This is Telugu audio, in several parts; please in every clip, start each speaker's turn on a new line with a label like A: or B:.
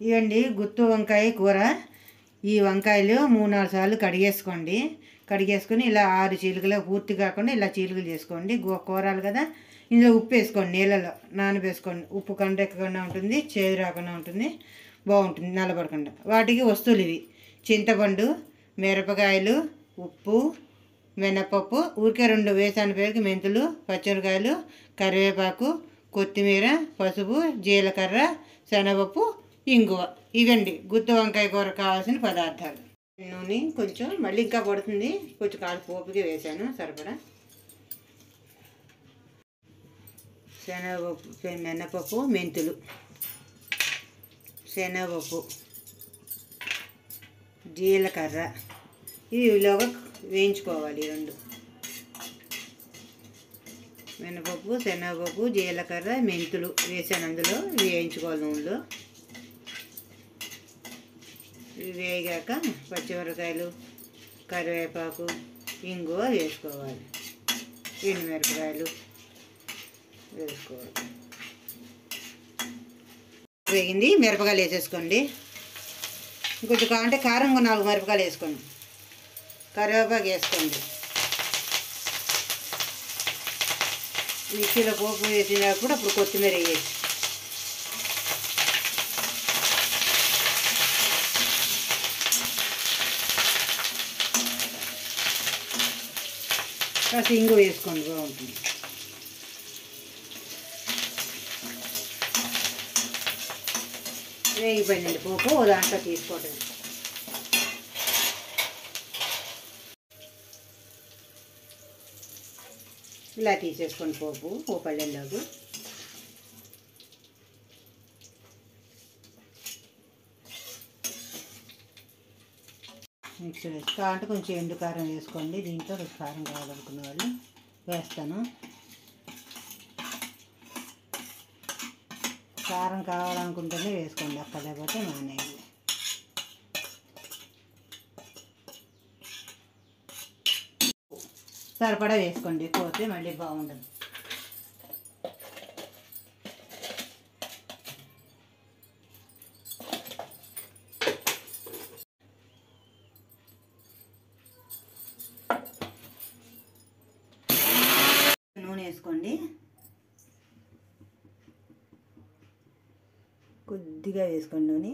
A: ఇవండి గుత్తు వంకాయ కూర. ఈ వంకాయలు 3-4 సార్లు కడిగేసుకొని ఇలా 6 చీలికలు పూర్తి కాకుండా ఇలా చీలికలు చేసుకోండి. కూరాలు కదా, ఇందులో ఉప్పు వేసుకోండి, నీళ్ళలో నానబేసుకోండి. ఉప్పు కండెక్కకుండా ఉంటుంది, చేదు రాకుండా ఉంటుంది, బాగుంటుంది నల్లబడకుండా. వాటికి వస్తువులు ఇవి: చింతపండు, మిరపకాయలు, ఉప్పు, మినపప్పు, ఊరికే 2 వేసాను పేరుకి మెంతులు, పచ్చిమిరకాయలు, కరివేపాకు, కొత్తిమీర, పసుపు, జీలకర్ర, శనగపప్పు, ఇంగువ. ఇవండి గుత్తి వంకాయ కూర కావాల్సిన పదార్థాలు. నూనె కొంచెం మళ్ళీ ఇంకా పడుతుంది, కొంచెం కాలు పోపుకి వేసాను సరిపడా. శనగపప్పు, మినపప్పు, మెంతులు, శనగపప్పు, జీలకర్ర. ఇవి ఇలాగా వేయించుకోవాలి. 2 మినపప్పు, శనగపప్పు, జీలకర్ర, మెంతులు వేసాను, అందులో వేయించుకోవాలి నూనెలో. ఇవి వేగాక పచ్చిమిరకాయలు, కరివేపాకు, ఇంగువ వేసుకోవాలి. ఎండుమిరపకాయలు వేసుకోవాలి. వేగింది, మిరపకాయలు వేసేసుకోండి. ఇంకొంచెం కావాలంటే కారం 4 మిరపకాయలు వేసుకోండి. కరివేపాకు వేసుకోండి. మిక్సీలో పోపు వేసినప్పుడు అప్పుడు కొత్తిమీర వేసి కాస్త ఇంగు వేసుకోండి, బాగుంటుంది. వేగిపోయిందండి పోపు, దాంట్లో తీసుకోవటం. ఇలా తీసేసుకోండి పోపు పళ్ళెల్లోకి. మిక్సీ వేసి కావాలంటే కొంచెం ఎండు కారం వేసుకోండి. దీంట్లో కారం కావాలనుకున్న వాళ్ళు వేస్తాను. కారం కావాలనుకుంటేనే వేసుకోండి, అక్కడ లేకపోతే మానేయండి. సరిపడా వేసుకోండి, పోతే మళ్ళీ బాగుండదు. నూనె వేసుకోండి, కొద్దిగా వేసుకోండి నూనె.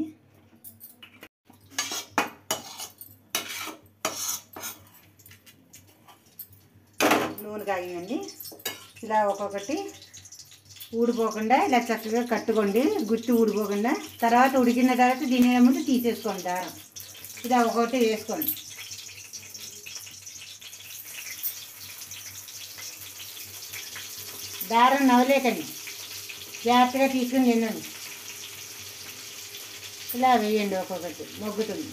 A: నూనె కాగిందండి. ఇలా ఒక్కొక్కటి ఊడిపోకుండా ఇలా చక్కగా కట్టుకోండి, గుత్తి ఊడిపోకుండా. తర్వాత ఉడికిన తర్వాత దీని ముందు తీసేసుకోండి దారం. ఇలా ఒక్కొక్కటి వేసుకోండి. దారం నవలేకండి, జాగ్రత్తగా తీసుకుని తినండి. ఇలా వేయండి, ఒక్కొక్కటి మొగ్గుతుంది.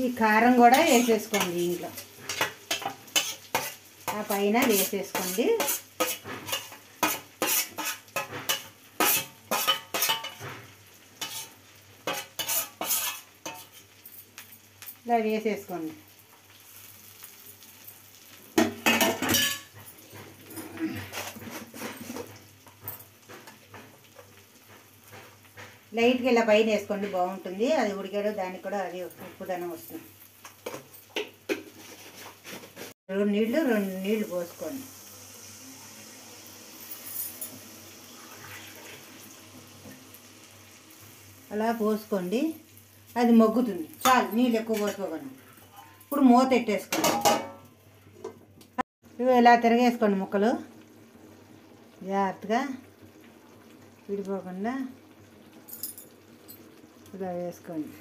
A: ఈ కారం కూడా వేసేసుకోండి, దీంట్లో ఆ పైన వేసేసుకోండి. ఇలా వేసేసుకోండి. లైట్గా ఇలా పైన వేసుకోండి, బాగుంటుంది. అది ఉడికాడు దానికి కూడా అది ఉప్పుదనం వస్తుంది. 2 నీళ్ళు పోసుకోండి. అలా పోసుకోండి, అది మగ్గుతుంది. చాలు, నీళ్ళు ఎక్కువ పోసుకోకండి. ఇప్పుడు మూత పెట్టేసుకోండి. ఇవి ఇలా తిరగేసుకోండి, ముక్కలు జాగ్రత్తగా విడిపోకుండా ఇలా వేసుకోండి.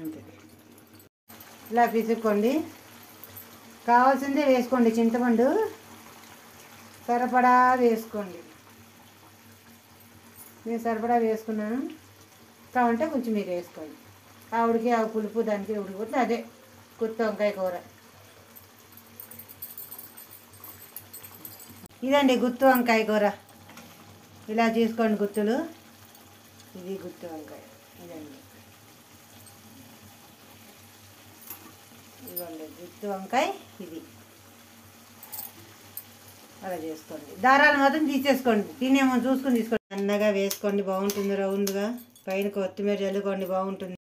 A: అంతే, ఇలా పిసుక్కోండి. కావాల్సిందే వేసుకోండి. చింతపండు సరిపడా వేసుకోండి. నేను సరిపడా వేసుకున్నాను, కావాలంటే కొంచెం మీరు వేసుకోండి. ఆవిడకి ఆ పులుపు దానికి ఉడికిపోతే అదే గుత్తి వంకాయ కూర. ఇదండి గుత్తి వంకాయ కూర. ఇలా చేసుకోండి గుత్తులు. ఇది గుత్తి వంకాయ. ఇదండి, ఇదిగోండి గుత్తి వంకాయ. ఇది అలా చేసుకోండి. దారాలు మాత్రం తీసేసుకోండి, తినేమో చూసుకొని తీసుకోండి. సన్నగా వేసుకోండి, బాగుంటుంది. రౌండ్గా పైన కొత్తిమీర చల్లుకోండి, బాగుంటుంది.